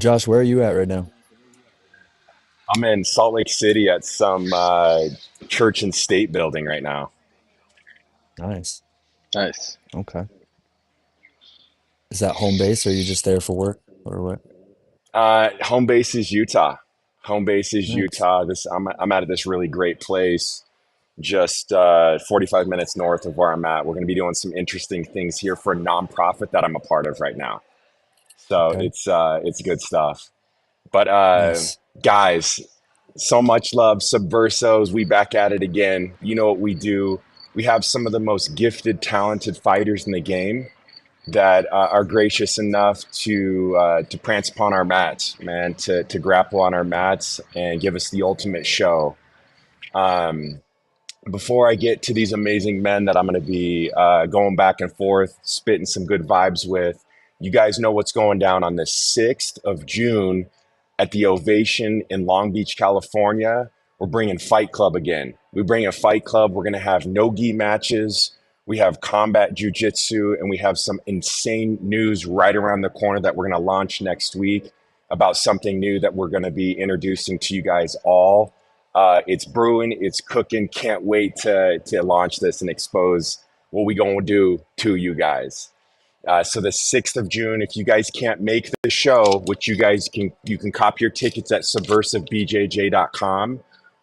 Josh, where are you at right now? I'm in Salt Lake City at some church and state building right now. Nice. Nice. Okay. Is that home base or are you just there for work or what? Home base is Utah. Home base is Nice. Utah. I'm at this really great place, just 45 minutes north of where I'm at. We're going to be doing some interesting things here for a nonprofit that I'm a part of right now. So Okay. it's good stuff. But Nice. guys, so much love, Subversos. We back at it again. You know what we do. We have some of the most gifted, talented fighters in the game that are gracious enough to prance upon our mats, man, to grapple on our mats and give us the ultimate show. Um, Before I get to these amazing men that I'm going to be going back and forth, spitting some good vibes with, you guys know what's going down on the 6th of June at the Ovation in Long Beach, California. We're bringing Fight Club again. We bring a Fight Club. We're going to have no gi matches. We have combat jujitsu, and we have some insane news right around the corner that we're going to launch next week about something new that we're going to be introducing to you guys all. It's brewing, it's cooking. Can't wait to launch this and expose what we gonna do to you guys. So the 6th of June, if you guys can't make the show, which you can copy your tickets at subversivebjj.com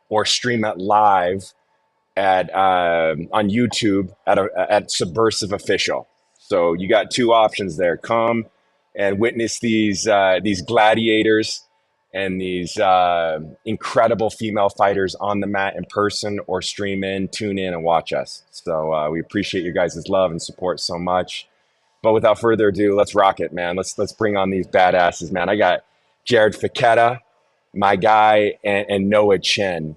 or stream it live at on YouTube at Subversive Official. So you got two options there. Come and witness these gladiators and these incredible female fighters on the mat in person, or stream in, tune in, and watch us. So we appreciate your guys' love and support so much. But without further ado, let's rock it, man. Let's bring on these badasses, man. I got Jared Fekete, my guy, and Noah Chen.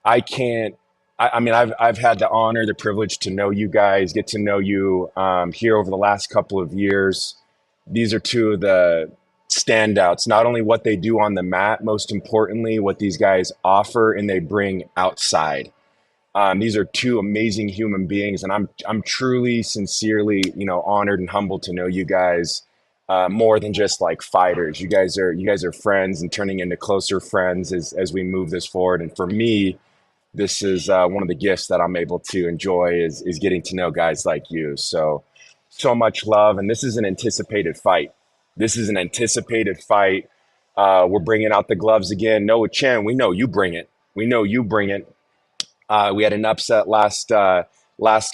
I can't. I mean, I've had the honor, the privilege to know you guys, get to know you here over the last couple of years. These are two of the standouts. Not only what they do on the mat, most importantly, what these guys offer and they bring outside. These are two amazing human beings, and I'm truly, sincerely, honored and humbled to know you guys more than just like fighters. You guys are friends and turning into closer friends as we move this forward. And for me, this is one of the gifts that I'm able to enjoy is getting to know guys like you. So much love, and this is an anticipated fight. This is an anticipated fight. We're bringing out the gloves again. Noah Chen, we know you bring it. We know you bring it. We had an upset last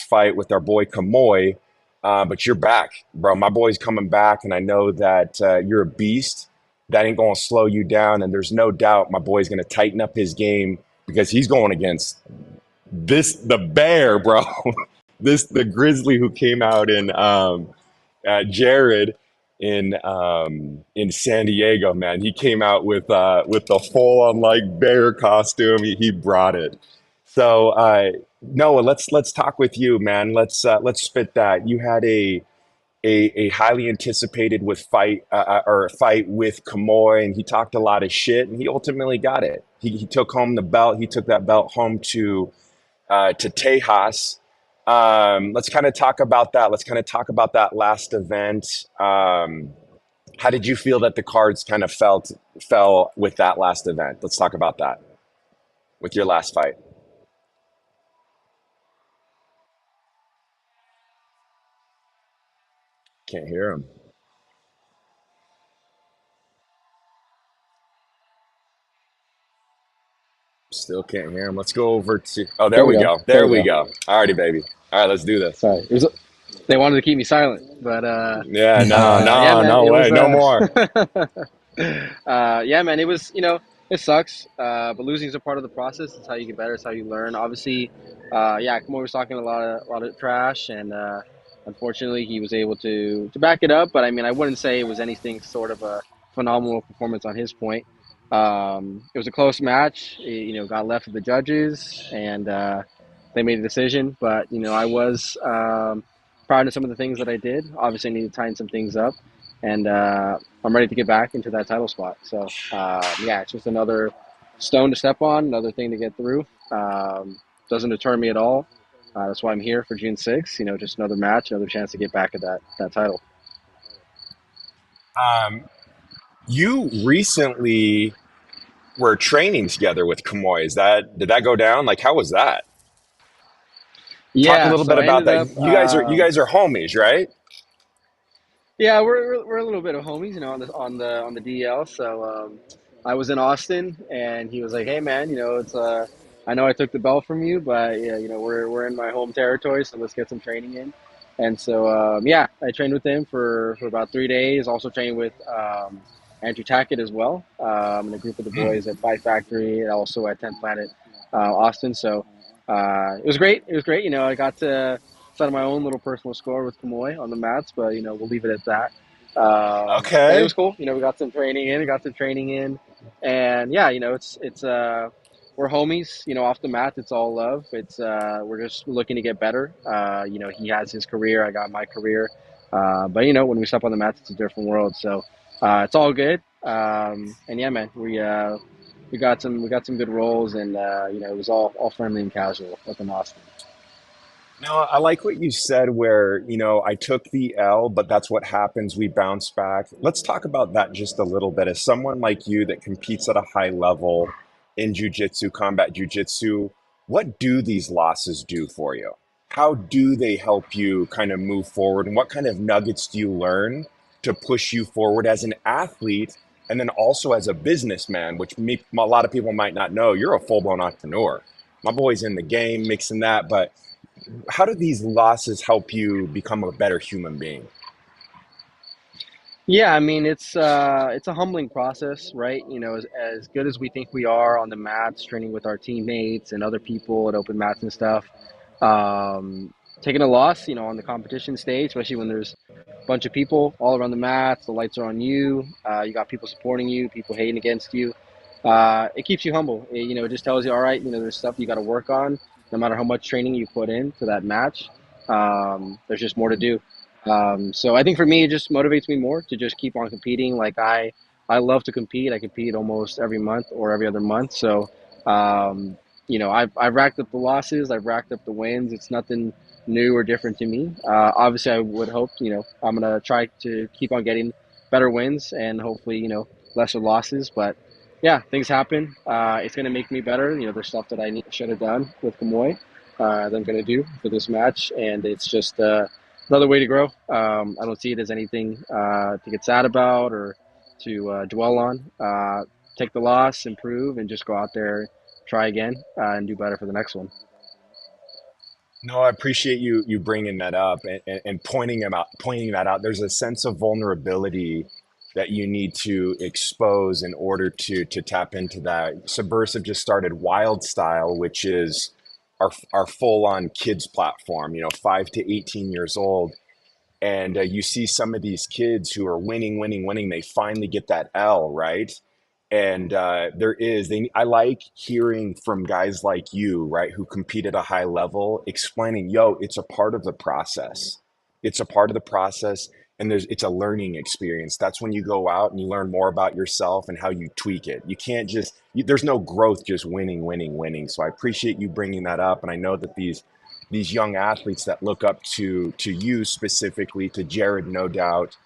fight with our boy Kamoy, but you're back, bro. My boy's coming back, and I know that you're a beast. That ain't gonna slow you down, and there's no doubt my boy's gonna tighten up his game because he's going against the bear, bro. The grizzly who came out in Jared in San Diego, man. He came out with the full on like bear costume. He brought it. So Noah, let's talk with you, man. Let's spit that. You had a highly anticipated with fight or fight with Kamoy, and he talked a lot of shit, and he ultimately got it. He took home the belt. He took that belt home to Tejas. Let's kind of talk about that. Let's kind of talk about that last event. How did you feel that the cards kind of fell with that last event? Let's talk about that with your last fight. Can't hear him. Still can't hear him. Let's go over to. Oh, there There we we go. go. There There we we go. go. Alrighty, baby. All right, let's do this. Sorry. They wanted to keep me silent, but Yeah, no, yeah, no, man, no it way, was no more. yeah, man, it was, it sucks, but losing is a part of the process. It's how you get better. It's how you learn. Obviously, yeah, Kamori was talking a lot of trash, and unfortunately, he was able to back it up. But I mean, I wouldn't say it was anything sort of a phenomenal performance on his point. It was a close match. It, got left to the judges, and they made a decision. But I was proud of some of the things that I did. Obviously, I need to tighten some things up, and I'm ready to get back into that title spot. So yeah, it's just another stone to step on, another thing to get through. Doesn't deter me at all. That's why I'm here for June 6th. Just another match, another chance to get back at that title. Um, You recently were training together with Kamoy. Did that go down? Like, how was that? Talk a Yeah, little so bit I about ended that. up You guys are homies, right? yeah, we're a little bit of homies, you know, on the DL. So I was in Austin, and he was like, "Hey, man, you know, it's I know I took the belt from you, but yeah, you know, we're in my home territory, so let's get some training in." And so yeah, I trained with him for about 3 days. Also trained with Andrew Tackett as well, and a group of the Mm. boys at Fight Factory, and also at 10th Planet Austin. So it was great. It was great. You know, I got to set my own little personal score with Kamoy on the mats, but you know we'll leave it at that. But it Okay. was cool. You know, we got some training in, and yeah, you know it's we're homies. You know, off the mat, it's all love. It's we're just looking to get better. You know, he has his career, I got my career, but you know when we step on the mats, it's a different world. So it's all good. And yeah, man, we got some good roles, and you know it was all friendly and casual up in Austin. No, I like what you said where, I took the L, but that's what happens. We bounce back. Let's talk about that just a little bit. As someone like you that competes at a high level in jujitsu, combat jujitsu, what do these losses do for you? How do they help you kind of move forward? And what kind of nuggets do you learn to push you forward as an athlete and then also as a businessman, which a lot of people might not know? You're a full-blown entrepreneur. My boy's in the game, mixing that, but how do these losses help you become a better human being? Yeah, I mean it's a humbling process, right? You know, as good as we think we are on the mats, training with our teammates and other people at open mats and stuff, taking a loss, you know, on the competition stage, especially when there's a bunch of people all around the mats, the lights are on you, you got people supporting you, people hating against you. It keeps you humble. You know, it just tells you, all right, you know, there's stuff you got to work on, no matter how much training you put into that match. There's just more to do. So I think for me, it just motivates me more to just keep on competing. I love to compete. I compete almost every month or every other month. So, um, you know, I've racked up the losses. I've racked up the wins. It's nothing new or different to me. Obviously, I would hope, you know, I'm going to try to keep on getting better wins and hopefully, you know, lesser losses. But yeah, things happen. It's going to make me better. You know, there's stuff that should have done with Kamoy that I'm going to do for this match. And it's just, another way to grow. I don't see it as anything to get sad about or to dwell on. Take the loss, improve, and just go out there, try again, and do better for the next one. No, I appreciate you bringing that up and pointing that out. There's a sense of vulnerability that you need to expose in order to tap into that. Subversive just started Wyld Style, which is our full on kids platform. 5 to 18 years old, and you see some of these kids who are winning. They finally get that L, right? And I like hearing from guys like you, right, who compete at a high level, explaining, yo, it's a part of the process. It's a part of the process, and it's a learning experience. That's when you go out and you learn more about yourself and how you tweak it. You can't there's no growth just winning. So I appreciate you bringing that up, and I know that these young athletes that look up to you specifically, to Jared, no doubt.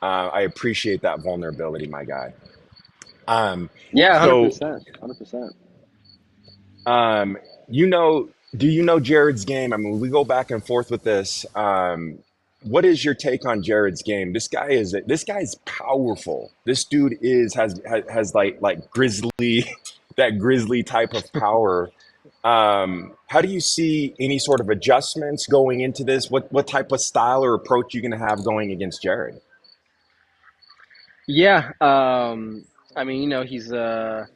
I appreciate that vulnerability, my guy. Um, Yeah, so, 100%, 100%. um, you know, do you know Jared's game? I mean, we go back and forth with this. What is your take on Jared's game? This guy's powerful. This dude has like grizzly, that grizzly type of power. How do you see any sort of adjustments going into this? What type of style or approach you going to have going against Jared? Yeah, I mean, you know, he's a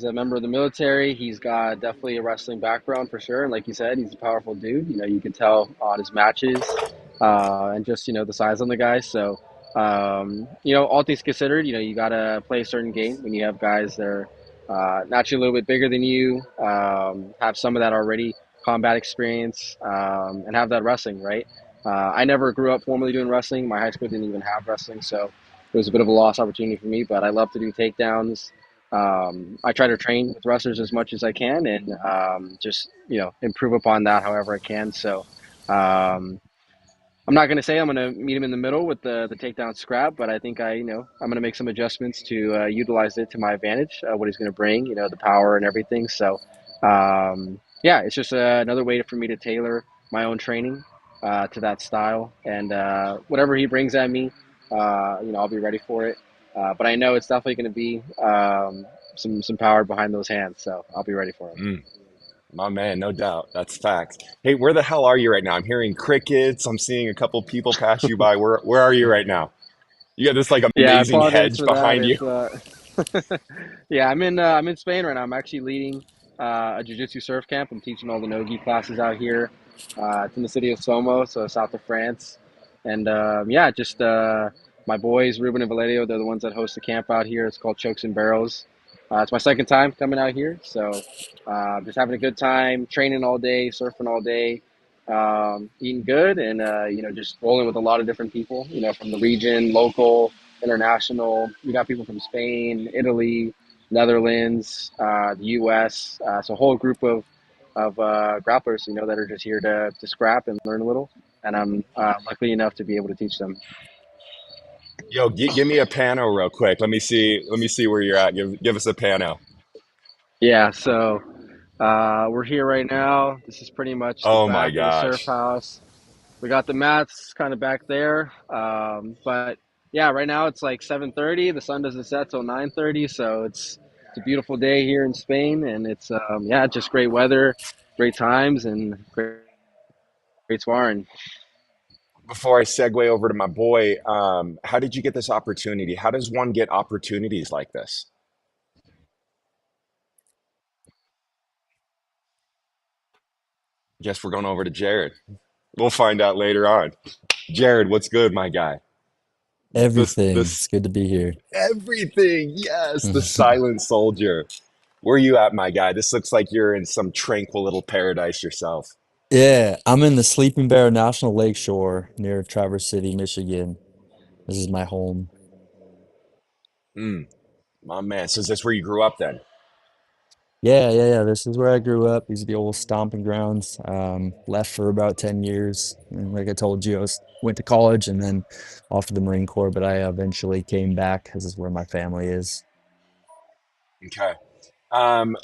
member of the military. He's got definitely a wrestling background for sure. And like you said, he's a powerful dude. You know, you can tell on his matches and just, you know, the size on the guy. So, you know, all things considered, you know, you got to play a certain game when you have guys that are naturally a little bit bigger than you, have some of that already combat experience, and have that wrestling, right? I never grew up formally doing wrestling. My high school didn't even have wrestling. So it was a bit of a lost opportunity for me, but I love to do takedowns. I try to train with wrestlers as much as I can and just, you know, improve upon that however I can. So, um, I'm not gonna say I'm gonna meet him in the middle with the takedown scrap, but I think I'm gonna make some adjustments to utilize it to my advantage. What he's gonna bring, the power and everything. So, yeah, it's just another way for me to tailor my own training to that style, and whatever he brings at me, I'll be ready for it. But I know it's definitely gonna be some power behind those hands, so I'll be ready for him. Mm, my man, no doubt. That's facts. Hey, where the hell are you right now? I'm hearing crickets. I'm seeing a couple people pass you by. Where are you right now? You got this like Yeah, I amazing apologize hedge for that. behind you. It's yeah, I'm in Spain right now. I'm actually leading a jiu-jitsu surf camp. I'm teaching all the no-gi classes out here. It's in the city of Somo, so south of France. And yeah, just my boys Ruben and Valerio. They're the ones that host the camp out here. It's called Chokes and Barrels. It's my second time coming out here, so just having a good time, training all day, surfing all day, eating good, and just rolling with a lot of different people. From the region, local, international. We got people from Spain, Italy, Netherlands, the U.S. So a whole group of grapplers, that are just here to scrap and learn a little. And I'm lucky enough to be able to teach them. Yo, give me a pano real quick. Let me see. Let me see where you're at. Give us a pano. Yeah. So we're here right now. This is pretty much the Oh my back of the surf gosh. house. We got the mats kind of back there, but yeah, right now it's like 7:30. The sun doesn't set till 9:30, so it's a beautiful day here in Spain, and it's yeah, just great weather, great times, and great sparring. Before I segue over to my boy, how did you get this opportunity? How does one get opportunities like this? Guess we're going over to Jared. We'll find out later on. Jared, what's good, my guy? Everything. This It's good to be here. everything. Yes, the silent soldier. Where are you at, my guy? This looks like you're in some tranquil little paradise yourself. Yeah, I'm in the Sleeping Bear National Lake Shore near Traverse City, Michigan. This is my home. Mm, my man. So is this where you grew up then? Yeah. This is where I grew up. These are the old stomping grounds. Left for about 10 years. And like I told you, went to college and then off to the Marine Corps, but I eventually came back. This is where my family is. Okay. Um,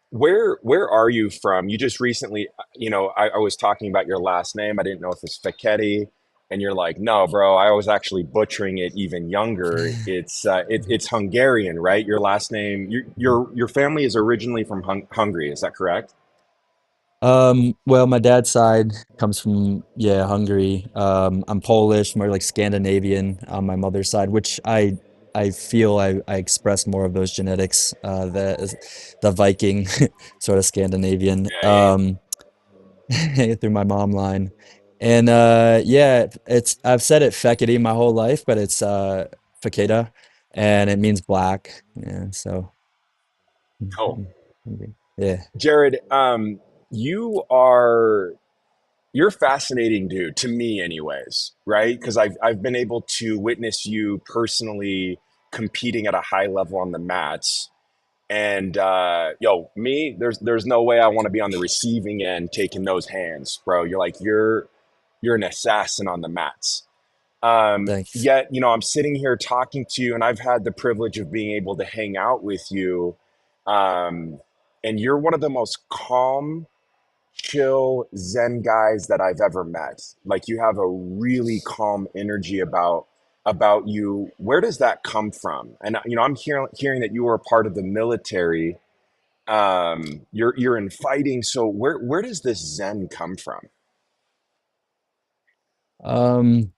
where are you from? You just recently, I was talking about your last name. I didn't know if it's Fekete, and you're like, no, bro. I was actually butchering it even younger. It's Hungarian, right? Your last name, your family is originally from Hungary. Is that correct? Well, my dad's side comes from, yeah, Hungary. I'm Polish, more like Scandinavian on my mother's side, which I feel I express more of those genetics, the Viking sort of Scandinavian, Yeah, yeah, yeah. through my mom line. And yeah, it's I've said it Fekete my whole life, but it's Fekete, and it means black. Yeah, so Cool. yeah. Jared, you are you're a fascinating dude to me anyways, right? Because I've been able to witness you personally competing at a high level on the mats. And yo, me, there's no way I want to be on the receiving end taking those hands, bro. You're an assassin on the mats. Thanks. Yet, I'm sitting here talking to you, and I've had the privilege of being able to hang out with you. Um, and you're one of the most calm, chill zen guys that I've ever met. Like you have a really calm energy about you. Where does that come from? And I'm hearing that you were a part of the military. You're in fighting. So where does this zen come from? Um,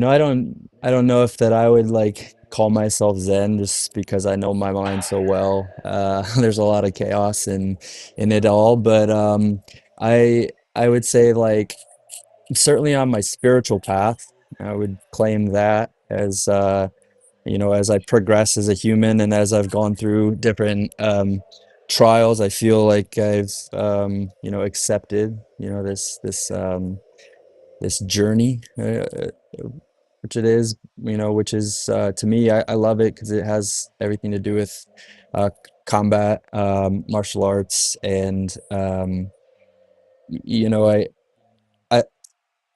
I don't know if that I would like call myself Zen just because I know my mind so well. There's a lot of chaos in it all, but I would say like certainly on my spiritual path, I would claim that as as I progress as a human and as I've gone through different trials, I feel like I've accepted, this journey, which it is, which is to me, I love it because it has everything to do with combat, martial arts, and you know, I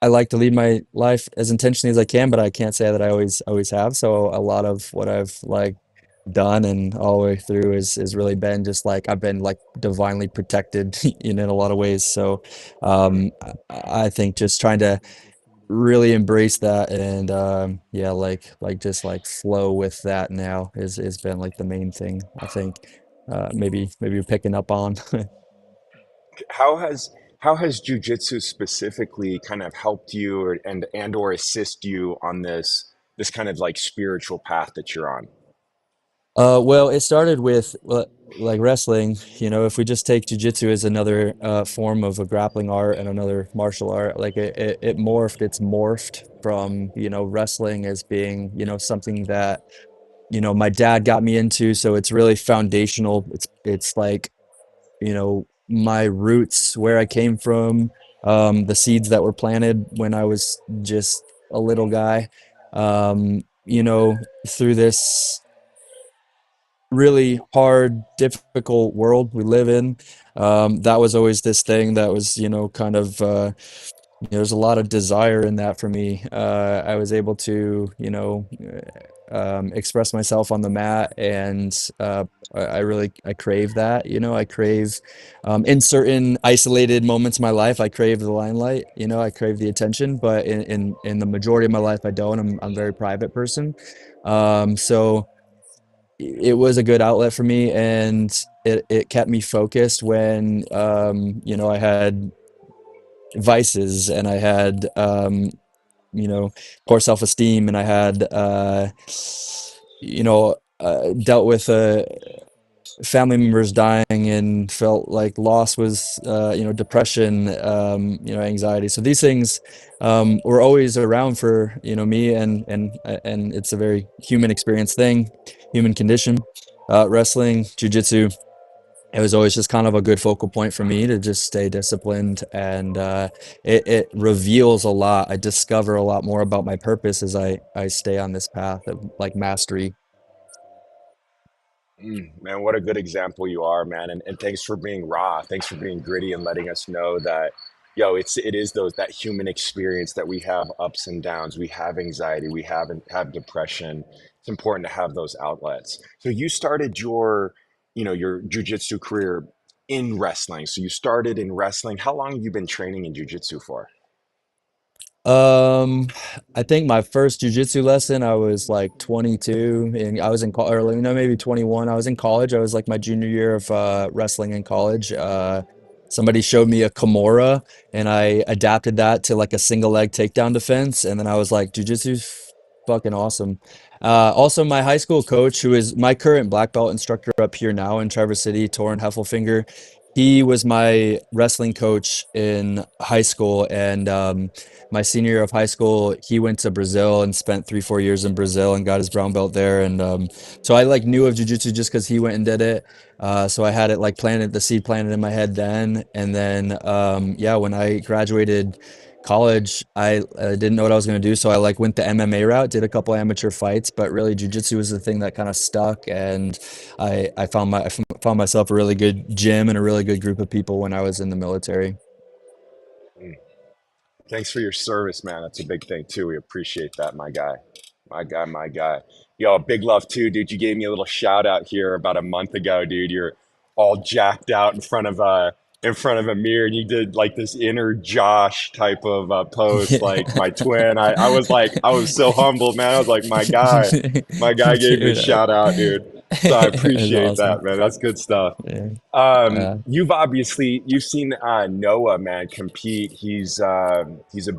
I like to lead my life as intentionally as I can, but I can't say that I always have. So a lot of what I've like done and all the way through is really been just like I've been like divinely protected in a lot of ways. So I think just trying to really embrace that and yeah, like just like flow with that now is been like the main thing I think maybe you're picking up on. How has jujitsu specifically kind of helped you and or assist you on this kind of like spiritual path that you're on? Well, it started with like wrestling. If we just take jujitsu as another form of a grappling art and another martial art, like it morphed. It's morphed from wrestling as being something that my dad got me into. So it's really foundational. It's like my roots, where I came from, the seeds that were planted when I was just a little guy. Through this really hard, difficult world we live in. That was always this thing that was, kind of, there's a lot of desire in that for me. I was able to, express myself on the mat, and I really I crave that. I crave in certain isolated moments of my life, I crave the limelight. I crave the attention, but in the majority of my life, I don't. I'm a very private person. So it was a good outlet for me, and it kept me focused when I had vices, and I had poor self-esteem, and I had dealt with family members dying and felt like loss was depression, anxiety. So these things were always around for me, and it's a very human experience thing, human condition. Wrestling, jujitsu, it was always just kind of a good focal point for me to just stay disciplined, and it reveals a lot. I discover a lot more about my purpose as I stay on this path of like mastery. Man, what a good example you are, man. And thanks for being raw. Thanks for being gritty and letting us know that, it is those that human experience that we have ups and downs. We have anxiety. We have depression. It's important to have those outlets. So you started your jujitsu career in wrestling. So you started in wrestling. How long have you been training in jujitsu for? Um, I think my first jujitsu lesson, I was like 22, and I was in college, or maybe 21. I was in college. I was like my junior year of wrestling in college. Somebody showed me a Kimura, and I adapted that to like a single leg takedown defense, and then I was like, jujitsu's fucking awesome. Also, my high school coach, who is my current black belt instructor up here now in Traverse City, Torrin Heffelfinger, he was my wrestling coach in high school, and my senior year of high school, he went to Brazil and spent 3 4 years in Brazil and got his brown belt there. And so I like knew of jujitsu just because he went and did it. So I had it like planted, the seed planted in my head then. And then yeah, when I graduated college, I didn't know what I was going to do, so I like went the MMA route, did a couple amateur fights, but really jujitsu was the thing that kind of stuck. And I found myself a really good gym and a really good group of people when I was in the military. Thanks for your service, man. That's a big thing too. We appreciate that, my guy. My guy, my guy. Yo, big love too, dude. You gave me a little shout out here about a month ago, dude. You're all jacked out in front of a mirror, and you did like this inner Josh type of post, like my twin. I was so humbled, man. I was like, my guy gave me a Dude, shout out, dude. So I it's appreciate that, awesome. man. That's good stuff. Yeah. You've seen Noah, man, compete. He's a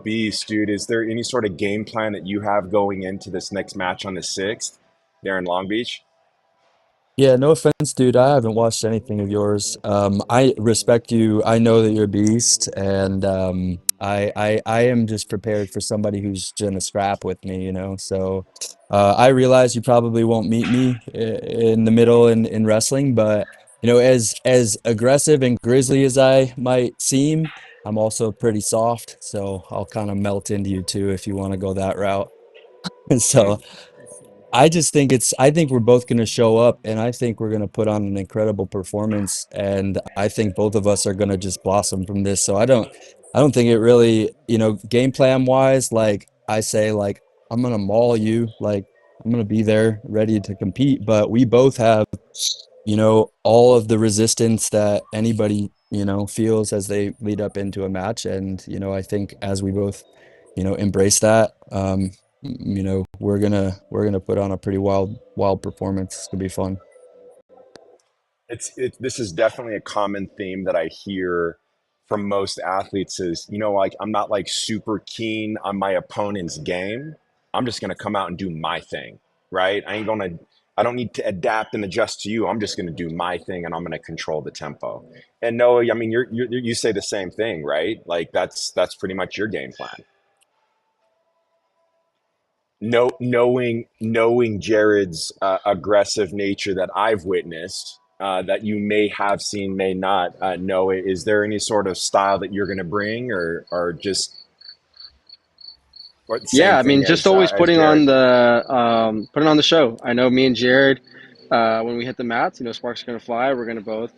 beast, dude. Is there any sort of game plan that you have going into this next match on the 6th there in Long Beach? Yeah, no offense, dude. I haven't watched anything of yours. I respect you. I know that you're a beast, and I am just prepared for somebody who's gonna scrap with me, So I realize you probably won't meet me in the middle in wrestling, but as aggressive and grizzly as I might seem, I'm also pretty soft, so I'll kind of melt into you too if you want to go that route. So Mm. I think we're both going to show up, and I think we're going to put on an incredible performance, and I think both of us are going to just blossom from this. So I don't think it really, game plan wise, like I say, like I'm gonna maul you, like I'm gonna be there ready to compete. But we both have, all of the resistance that anybody, feels as they lead up into a match. And, I think as we both, embrace that, we're gonna put on a pretty wild performance. It's gonna be fun. This is definitely a common theme that I hear from most athletes is, like I'm not like super keen on my opponent's game. I'm just going to come out and do my thing, right? I don't need to adapt and adjust to you. I'm just going to do my thing and I'm going to control the tempo. And no, I mean, you say the same thing, right? Like that's pretty much your game plan. Knowing Jared's aggressive nature that I've witnessed, that you may have seen, may not know it. Is there any sort of style that you're going to bring, or just or the same Yeah, I mean, thing just always as Jared? putting on the show. I know me and Jared, when we hit the mats, sparks are gonna fly. We're gonna both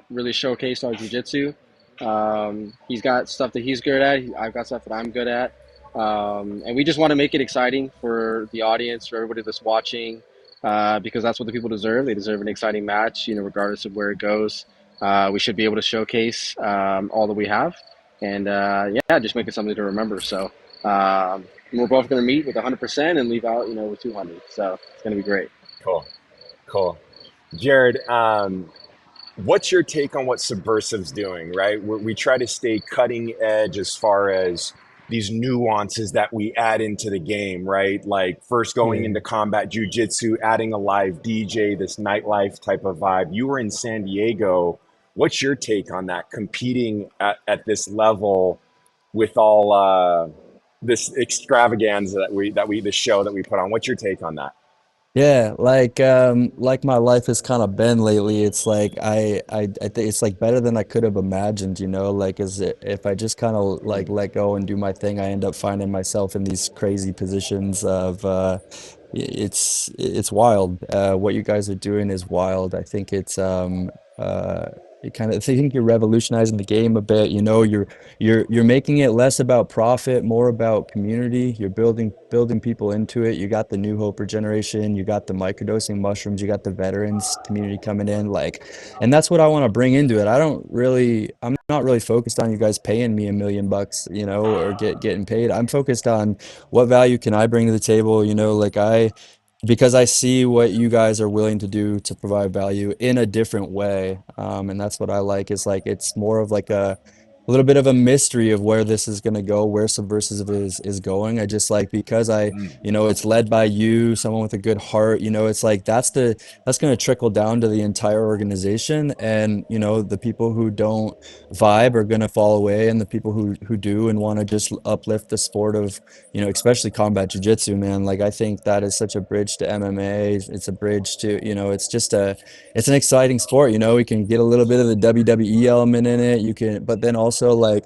really showcase our jujitsu. He's got stuff that he's good at. I've got stuff that I'm good at, and we just want to make it exciting for the audience, for everybody that's watching, because that's what the people deserve. They deserve an exciting match, regardless of where it goes. We should be able to showcase all that we have, and yeah, just make it something to remember. So. We're both going to meet with 100% and leave out, with 200. So it's going to be great. Cool, cool. Jared, what's your take on what Subversive's doing, right? We try to stay cutting edge as far as these nuances that we add into the game, right? Like first going Yeah. into combat jujitsu, adding a live DJ, this nightlife type of vibe. You were in San Diego. What's your take on that? Competing at this level with all this extravaganza the show that we put on. What's your take on that? Yeah, like my life has kind of been lately. It's like I think it's like better than I could have imagined, like if I just kind of like let go and do my thing, I end up finding myself in these crazy positions of it's wild. What you guys are doing is wild. I think it's I think you're revolutionizing the game a bit. You're making it less about profit, more about community. You're building people into it. You got the New Hope regeneration, you got the microdosing mushrooms, you got the veterans community coming in, like, and that's what I want to bring into it. I'm not really focused on you guys paying me $1 million, or getting paid. I'm focused on what value can I bring to the table, like because I see what you guys are willing to do to provide value in a different way. And that's what I like is like it's more of like a little bit of a mystery of where this is going to go, where Subversive is going. I just like because it's led by you, someone with a good heart, it's like that's going to trickle down to the entire organization. And, the people who don't vibe are going to fall away, and the people who do and want to just uplift the sport of, especially combat jujitsu, man. Like I think that is such a bridge to MMA. It's a bridge to, it's an exciting sport. We can get a little bit of the WWE element in it. You can, but then also like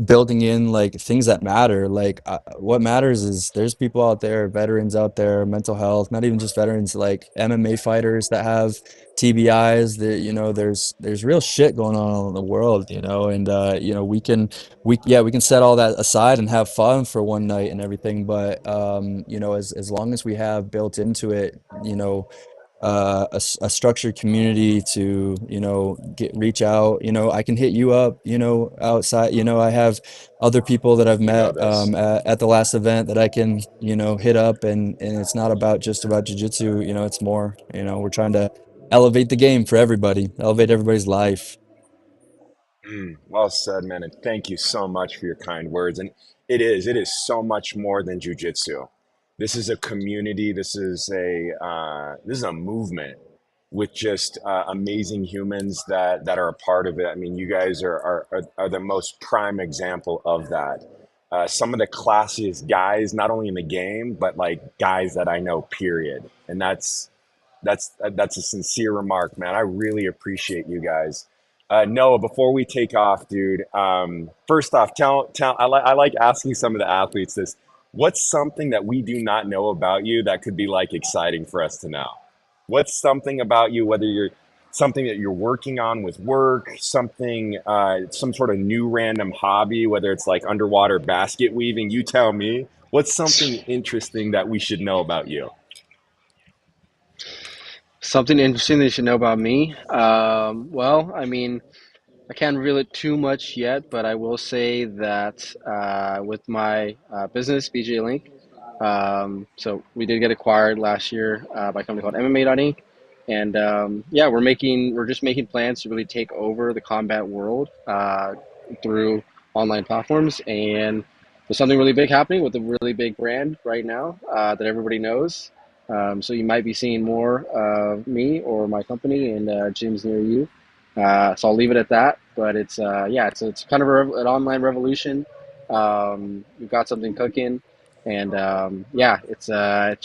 building in like things that matter. Like what matters is there's people out there, veterans out there, mental health, not even just veterans, like MMA fighters that have TBIs. That there's real shit going on in the world. And we can set all that aside and have fun for one night and everything. But as long as we have built into it, a structured community to get reach out. I can hit you up, outside. I have other people that I've You know met this. at the last event that I can hit up, and it's not about just about jujitsu. It's more, we're trying to elevate the game for everybody, elevate everybody's life. Well said, man, and thank you so much for your kind words. And it is so much more than jujitsu. This is a community. This is a movement with just amazing humans that are a part of it. I mean, you guys are the most prime example of that. Some of the classiest guys, not only in the game, but like guys that I know. Period. And that's a sincere remark, man. I really appreciate you guys. Noah, before we take off, dude. First off, tell. I like asking some of the athletes this. What's something that we do not know about you that could be like exciting for us to know? What's something about you, whether you're something that you're working on with work, something, some sort of new random hobby, whether it's like underwater basket weaving. You tell me, what's something interesting that we should know about you? Something interesting that you should know about me. Well, I mean, I can't reveal it too much yet, but I will say that with my business, BJ Link, so we did get acquired last year by a company called MMA Inc. And yeah, we're just making plans to really take over the combat world through online platforms. And there's something really big happening with a really big brand right now that everybody knows. So you might be seeing more of me or my company in gyms near you. So I'll leave it at that. But it's yeah, it's kind of an online revolution. We've got something cooking, and yeah, it's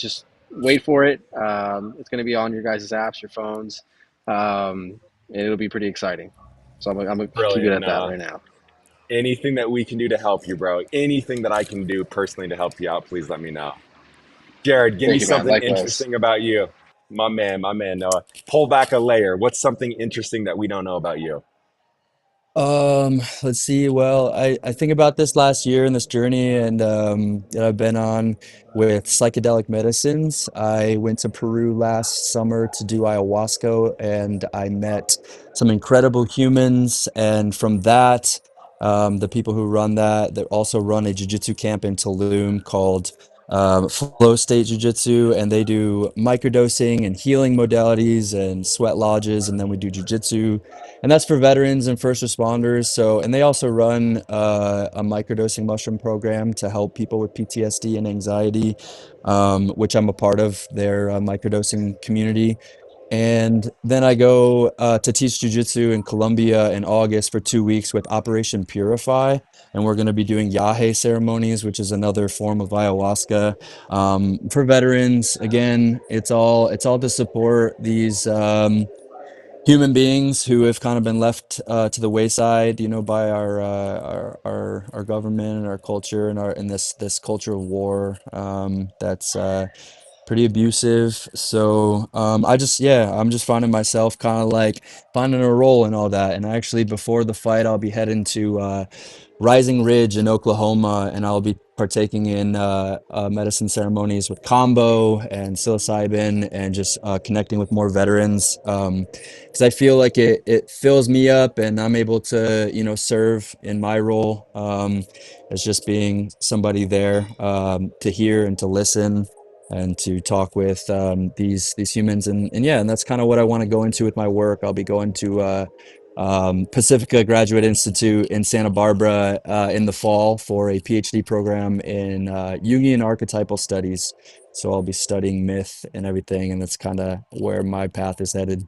just wait for it. It's going to be on your guys' apps, your phones. And it'll be pretty exciting. So I'm gonna keep it Brilliant, at that Noah. right now. Anything that we can do to help you, bro. Anything that I can do personally to help you out, please let me know. Jared, give me Thank you, man. something Likewise. interesting about you. My man, Noah. Pull back a layer. What's something interesting that we don't know about you? Let's see. Well, I think about this last year and this journey and that I've been on with psychedelic medicines. I went to Peru last summer to do ayahuasca and I met some incredible humans. And from that, the people who run that, they also run a jiu-jitsu camp in Tulum called Flow State Jiu-Jitsu, and they do microdosing and healing modalities and sweat lodges, and then we do jiu-jitsu and that's for veterans and first responders. So, and they also run a microdosing mushroom program to help people with PTSD and anxiety, which I'm a part of their microdosing community. And then I go to teach jujitsu in Colombia in August for 2 weeks with Operation Purify. And we're going to be doing yahe ceremonies, which is another form of ayahuasca for veterans. Again, it's all to support these human beings who have kind of been left to the wayside, by our government and our culture and our in this culture of war that's pretty abusive. So I'm just finding myself kind of like finding a role in all that. And actually, before the fight, I'll be heading to Rising Ridge in Oklahoma, and I'll be partaking in medicine ceremonies with combo and psilocybin, and just connecting with more veterans. Because I feel like it fills me up, and I'm able to serve in my role as just being somebody there to hear and to listen and to talk with these humans, and yeah, and that's kind of what I want to go into with my work. I'll be going to Pacifica Graduate Institute in Santa Barbara in the fall for a PhD program in Jungian archetypal studies. So I'll be studying myth and everything, and that's kind of where my path is headed.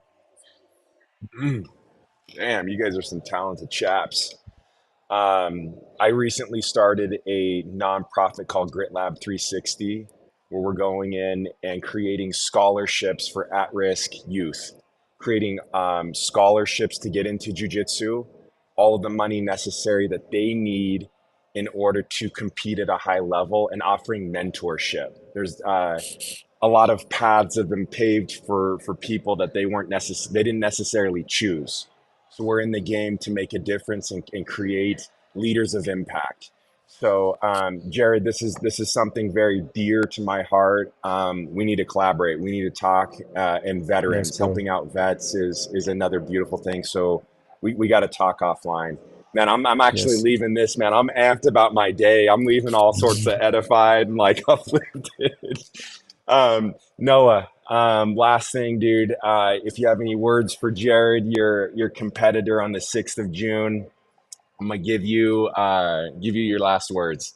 Mm, damn, you guys are some talented chaps. I recently started a nonprofit called Grit Lab 360, where we're going in and creating scholarships for at risk youth, creating scholarships to get into jujitsu, all of the money necessary that they need in order to compete at a high level, and offering mentorship. There's a lot of paths have been paved for people that they didn't necessarily choose. So we're in the game to make a difference and create leaders of impact. So Jared, this is something very dear to my heart. We need to collaborate. We need to talk. And Yes, veterans, bro. helping out vets is another beautiful thing. So we got to talk offline. Man, I'm actually Yes. leaving this, man. I'm amped about my day. I'm leaving all sorts of edified and like uplifted. Noah, last thing, dude. If you have any words for Jared, your competitor on the 6th of June, I'm gonna give you your last words.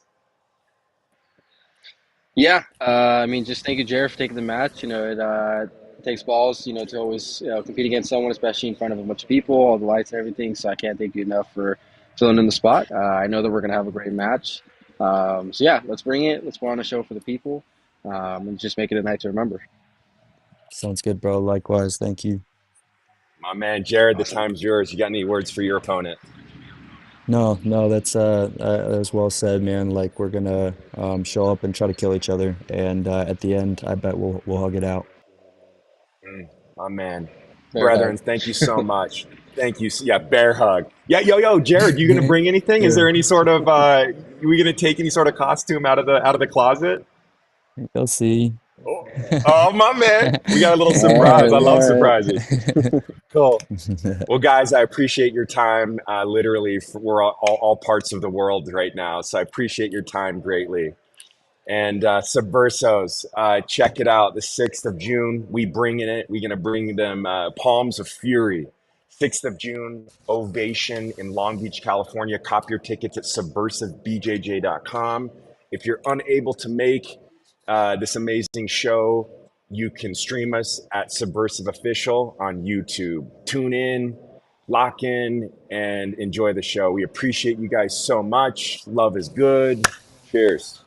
Yeah, I mean, just thank you, Jared, for taking the match. It takes balls, to always compete against someone, especially in front of a bunch of people, all the lights and everything. So I can't thank you enough for filling in the spot. I know that we're gonna have a great match. So yeah, let's bring it. Let's put on a show for the people, and just make it a night to remember. Sounds good, bro. Likewise. Thank you. My man, Jared, the Awesome. time's yours. You got any words for your opponent? No, no, that's well said, man. Like we're gonna show up and try to kill each other, and at the end, I bet we'll hug it out. Mm, my man. Bear hug. brethren, thank you so much. Thank you. Yeah, bear hug. Yeah, yo, Jared, you gonna bring anything? Is Yeah, there any sort of we gonna take any sort of costume out of the closet? you'll see. Oh, oh my man, we got a little All right, surprise. I love all right. surprises. Cool. Well, guys, I appreciate your time. Literally, we're all parts of the world right now, so I appreciate your time greatly. And Subversos, check it out. The 6th of June, we bring in it. We're gonna bring them Palms of Fury. 6th of June, Ovation in Long Beach, California. Cop your tickets at subversivebjj.com. If you're unable to make this amazing show, you can stream us at Subversive Official on YouTube. Tune in, lock in, and enjoy the show. We appreciate you guys so much. Love is good. Cheers.